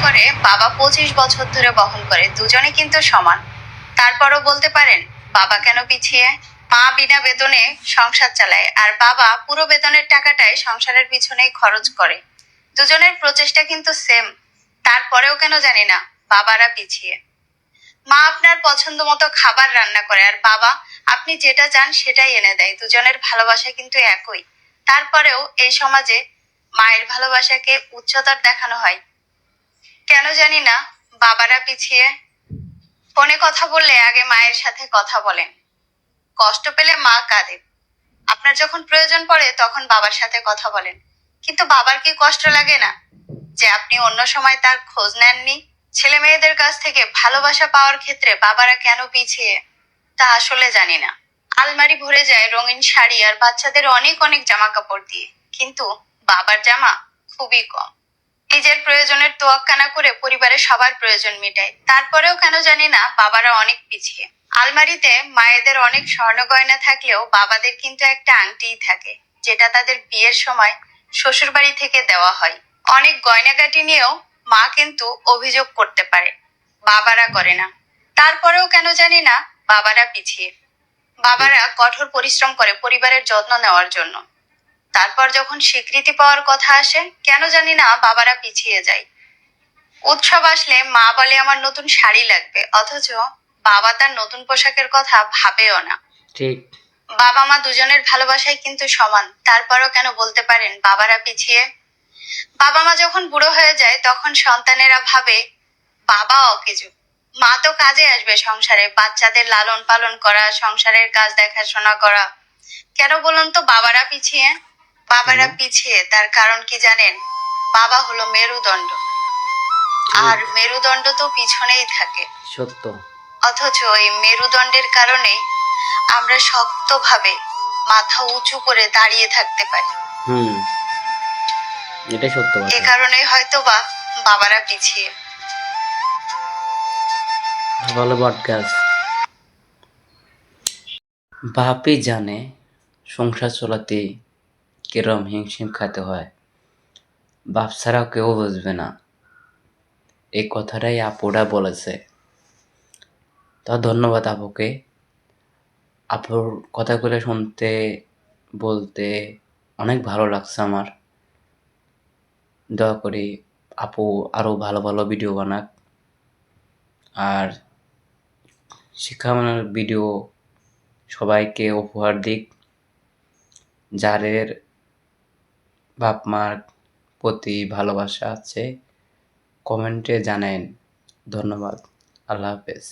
করে, বাবা 25 বছর ধরে বহন করে, দুজনে কিন্তু সমান। তারপরও বলতে পারেন বাবা কেন পিছিয়ে? মা বিনা বেতনে সংসার চালায়, আর বাবা পুরো বেতনের টাকাটাই সংসারের পিছনেই খরচ করে। দুজনের প্রচেষ্টা কিন্তু সেম, তারপরেও কেন জানি না বাবারা পিছিয়ে। মা আপনার পছন্দ মতো খাবার রান্না করে, আর বাবা আপনি যেটা চান সেটাই এনে দেয়। দুজনের ভালোবাসা কিন্তু একই, তারপরেও এই সমাজে মায়ের ভালোবাসাকে উচ্চতার দেখানো হয়। কেন জানি না বাবারা পিছিয়ে। ফোনে কথা বললে আগে মায়ের সাথে কথা বলেন, কষ্ট পেলে মা কাঁদে, আপনার যখন প্রয়োজন পড়ে তখন বাবার সাথে কথা বলেন। কিন্তু বাবার কি কষ্ট লাগে না যে আপনি অন্য সময় তার খোঁজ নেননি? ছেলে মেয়েদের কাছ থেকে ভালোবাসা পাওয়ার ক্ষেত্রে বাবারা কেন পিছিয়ে তা আসলে জানি না। আলমারি ভরে যায় রঙিন শাড়ি আর বাচ্চাদের অনেক অনেক জামা কাপড় দিয়ে, কিন্তু বাবার জামা খুবই কম। নিজের প্রয়োজনের তোয়াক্কা না করে পরিবারের সবার প্রয়োজন মেটায়, তারপরেও কেন জানি না বাবারা অনেক পিছিয়ে। আলমারিতে মায়েদের অনেক স্বর্ণ গয়না থাকলেও বাবাদের কিন্তু একটা আংটিই থাকে, যেটা তাদের বিয়ের সময় শ্বশুর বাড়ি থেকে দেওয়া হয়। অনেক গয়নাগাটি নিয়েও মা কিন্তু অভিযোগ করতে পারে, বাবারা করে না। তারপরেও কেন জানি না বাবারা পিছিয়ে। বাবারা কঠোর পরিশ্রম করে পরিবারের যত্ন নেওয়ার জন্য, তারপর যখন স্বীকৃতি পাওয়ার কথা আসে কেন জানি না বাবারা পিছিয়ে যায়। উৎসব আসলে মা বলে আমার নতুন শাড়ি লাগবে, অথচ বাবা তার নতুন পোশাকের কথা ভাবেও না। ঠিক। বাবা মা দুজনের ভালোবাসাই কিন্তু সমান, তারপরও কেন বলতে পারেন বাবারা পিছিয়ে? বাবা মা যখন বুড়ো হয়ে যায় তখন সন্তানেরা ভাবে বাবা অকেজো, মা তো কাজে আসবে সংসারে, বাচ্চাদের লালন পালন করা, সংসারের কাজ দেখাশোনা করা। কেন বলুন তো বাবারা পিছিয়ে? বাবারা পিছিয়ে তার কারণ কি জানেন? বাবা হলো মেরুদণ্ড, আর মেরুদণ্ড তো পিছনেই থাকে। সত্য। অথচ এই মেরুদণ্ডের কারণেই আমরা শক্তভাবে মাথা উঁচু করে দাঁড়িয়ে থাকতে পারি। এটা সত্য কথা। এ কারণে হয়তো বা বাবারা পিছিয়ে। ভালো বটগাছ। বাপই জানে সংসার চলাতে কিরম হিমশিম খাতে হয়, বাপ ছাড়াও কেউ বুঝবে না। এই কথাটাই আপুরা বলেছে। তা ধন্যবাদ আপুকে। আপুর কথাগুলো শুনতে বলতে অনেক ভালো লাগছে আমার। দয়া করি আপু আরো ভালো ভালো ভিডিও বানাক, আর শিক্ষামূলক ভিডিও সবাইকে উপহার দিক। যাদের বাপ মার প্রতি ভালোবাসা আছে কমেন্টে জানান। ধন্যবাদ। আল্লাহ হাফেজ।